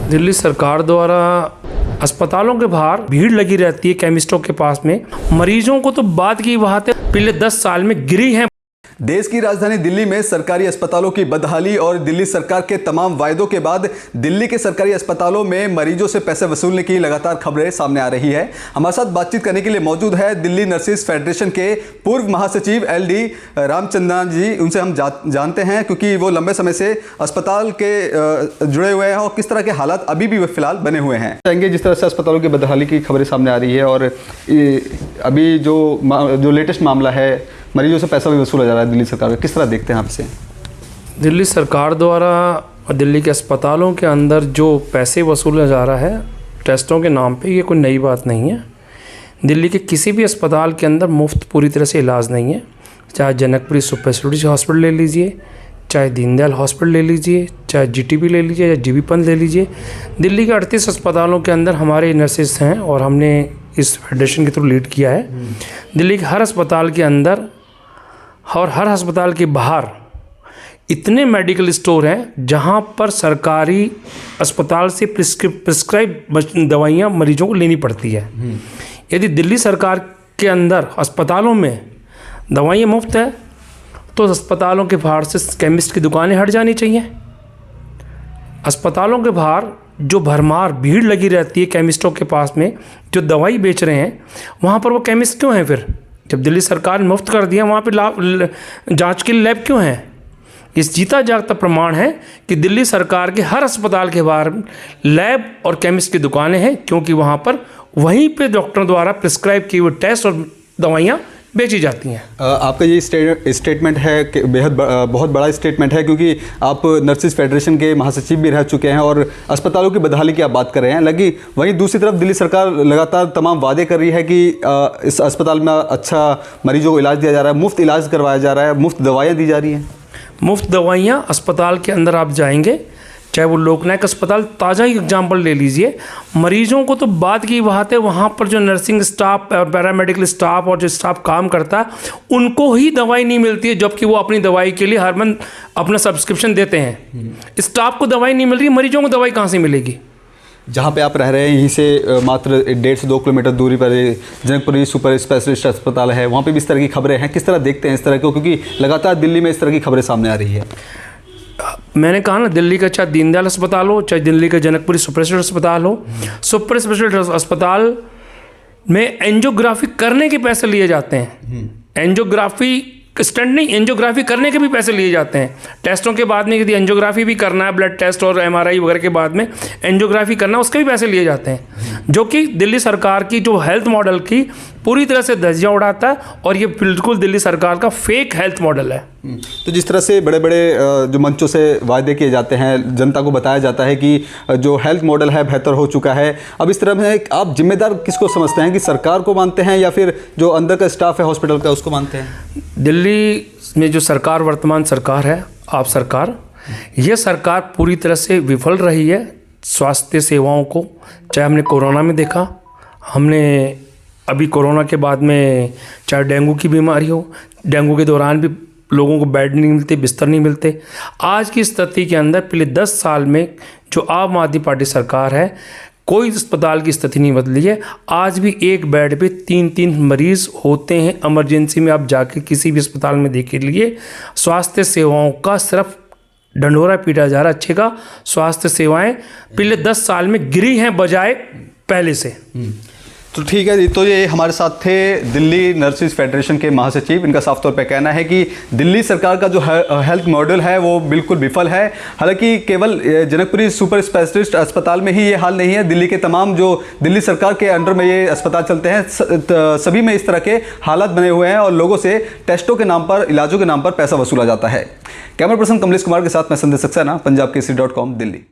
दिल्ली सरकार द्वारा अस्पतालों के बाहर भीड़ लगी रहती है केमिस्टों के पास में। मरीजों को तो बात की बात है पिछले 10 साल में गिरी है। देश की राजधानी दिल्ली में सरकारी अस्पतालों की बदहाली और दिल्ली सरकार के तमाम वायदों के बाद दिल्ली के सरकारी अस्पतालों में मरीजों से पैसे वसूलने की लगातार खबरें सामने आ रही है। हमारे साथ बातचीत करने के लिए मौजूद है दिल्ली नर्सिस फेडरेशन के पूर्व महासचिव LD रामचंद्रन जी। उनसे हम जानते हैं क्योंकि वो लंबे समय से अस्पताल के जुड़े हुए हैं और किस तरह के हालात अभी भी फिलहाल बने हुए हैं। जिस तरह से अस्पतालों की बदहाली की खबरें सामने आ रही है और अभी जो लेटेस्ट मामला है, मरीजों से पैसा भी वसूला जा रहा है दिल्ली सरकार का, किस तरह देखते हैं आप इसे? दिल्ली सरकार द्वारा दिल्ली के अस्पतालों के अंदर जो पैसे वसूला जा रहा है टेस्टों के नाम पे, ये कोई नई बात नहीं है। दिल्ली के किसी भी अस्पताल के अंदर मुफ्त पूरी तरह से इलाज नहीं है। चाहे जनकपुरी सुपर स्पेशलिटी हॉस्पिटल ले लीजिए, चाहे दीनदयाल हॉस्पिटल ले लीजिए, चाहे GTB ले लीजिए या GB पंत ले लीजिए। दिल्ली के 38 अस्पतालों के अंदर हमारे नर्सेस हैं और हमने इस फेडरेशन के थ्रू लीड किया है। दिल्ली के हर अस्पताल के अंदर और हर अस्पताल के बाहर इतने मेडिकल स्टोर हैं जहां पर सरकारी अस्पताल से प्रिस्क्राइब दवाइयां मरीजों को लेनी पड़ती है। यदि दिल्ली सरकार के अंदर अस्पतालों में दवाइयां मुफ्त है तो अस्पतालों के बाहर से केमिस्ट की दुकानें हट जानी चाहिए। अस्पतालों के बाहर जो भरमार भीड़ लगी रहती है केमिस्टों के पास में जो दवाई बेच रहे हैं, वहाँ पर वो केमिस्ट क्यों हैं? फिर जब दिल्ली सरकार ने मुफ्त कर दिया, वहाँ पे जांच के लैब क्यों हैं? इस जीता जागता प्रमाण है कि दिल्ली सरकार के हर अस्पताल के बाहर लैब और केमिस्ट की दुकानें हैं, क्योंकि वहाँ पर वहीं पे डॉक्टरों द्वारा प्रिस्क्राइब किए हुए टेस्ट और दवाइयाँ बेची जाती हैं। आपका ये स्टेटमेंट है कि बहुत बड़ा स्टेटमेंट है, क्योंकि आप नर्सिस फेडरेशन के महासचिव भी रह चुके हैं और अस्पतालों की बदहाली की आप बात कर रहे हैं। लगी वहीं दूसरी तरफ दिल्ली सरकार लगातार तमाम वादे कर रही है कि इस अस्पताल में अच्छा मरीजों को इलाज दिया जा रहा है, मुफ्त इलाज करवाया जा रहा है, मुफ्त दवाइयाँ दी जा रही हैं। मुफ्त दवाइयाँ अस्पताल के अंदर आप जाएंगे, चाहे वो लोकनायक अस्पताल, ताज़ा ही एग्जाम्पल ले लीजिए। मरीजों को तो बात की बात है, वहाँ पर जो नर्सिंग स्टाफ और पैरामेडिकल स्टाफ और जो स्टाफ काम करता है उनको ही दवाई नहीं मिलती है, जबकि वो अपनी दवाई के लिए हर मंथ अपना सब्सक्रिप्शन देते हैं। स्टाफ को दवाई नहीं मिल रही, मरीजों को दवाई कहाँ से मिलेगी? जहाँ पे आप रह रहे हैं यहीं से मात्र 1.5 से 2 किलोमीटर दूरी पर जनकपुरी सुपर स्पेशलिस्ट अस्पताल है, वहाँ पे भी इस तरह की खबरें हैं। किस तरह देखते हैं इस तरह को, क्योंकि लगातार दिल्ली में इस तरह की खबरें सामने आ रही है? मैंने कहा ना, दिल्ली का चाहे दीनदयाल अस्पताल हो, चाहे दिल्ली का जनकपुरी सुपर स्पेशलिटी अस्पताल हो, सुपर स्पेशलिटी अस्पताल में एंजियोग्राफी करने के पैसे लिए जाते हैं। एंजियोग्राफी स्टंट नहीं, एंजियोग्राफी करने के भी पैसे लिए जाते हैं। टेस्टों के बाद में यदि एंजियोग्राफी भी करना है, ब्लड टेस्ट और MRI वगैरह के बाद में एंजियोग्राफी करना, उसके भी पैसे लिए जाते हैं, जो कि दिल्ली सरकार की जो हेल्थ मॉडल की पूरी तरह से धज्जियां उड़ाता है। और ये बिल्कुल दिल्ली सरकार का फेक हेल्थ मॉडल है। तो जिस तरह से बड़े बड़े जो मंचों से वायदे किए जाते हैं, जनता को बताया जाता है कि जो हेल्थ मॉडल है बेहतर हो चुका है, अब इस तरह में आप जिम्मेदार किसको समझते हैं, कि सरकार को मानते हैं या फिर जो अंदर का स्टाफ है हॉस्पिटल का उसको मानते हैं? दिल्ली में जो सरकार वर्तमान सरकार है, आप सरकार, ये सरकार पूरी तरह से विफल रही है स्वास्थ्य सेवाओं को। चाहे हमने कोरोना में देखा, हमने अभी कोरोना के बाद में चाहे डेंगू की बीमारी हो, डेंगू के दौरान भी लोगों को बेड नहीं मिलते, बिस्तर नहीं मिलते। आज की स्थिति के अंदर पिछले 10 साल में जो आम आदमी पार्टी सरकार है, कोई अस्पताल की स्थिति नहीं बदली है। आज भी एक बेड पे 3-3 मरीज़ होते हैं। इमरजेंसी में आप जाके किसी भी अस्पताल में देख लिए, स्वास्थ्य सेवाओं का सिर्फ ढंढोरा पीटा जा रहा है। अच्छे का स्वास्थ्य सेवाएं पिछले 10 साल में गिरी हैं बजाय पहले से। तो ठीक है जी, तो ये हमारे साथ थे दिल्ली नर्सिस फेडरेशन के महासचिव। इनका साफ तौर पे कहना है कि दिल्ली सरकार का जो हेल्थ मॉडल है वो बिल्कुल विफल है। हालांकि केवल जनकपुरी सुपर स्पेशलिस्ट अस्पताल में ही ये हाल नहीं है, दिल्ली के तमाम जो दिल्ली सरकार के अंडर में ये अस्पताल चलते हैं सभी में इस तरह के हालात बने हुए हैं और लोगों से टेस्टों के नाम पर, इलाजों के नाम पर पैसा वसूला जाता है। कैमरा पर्सन कमलेश कुमार के साथ मैं संदेश सक्सेना, पंजाब केसरी.com, दिल्ली।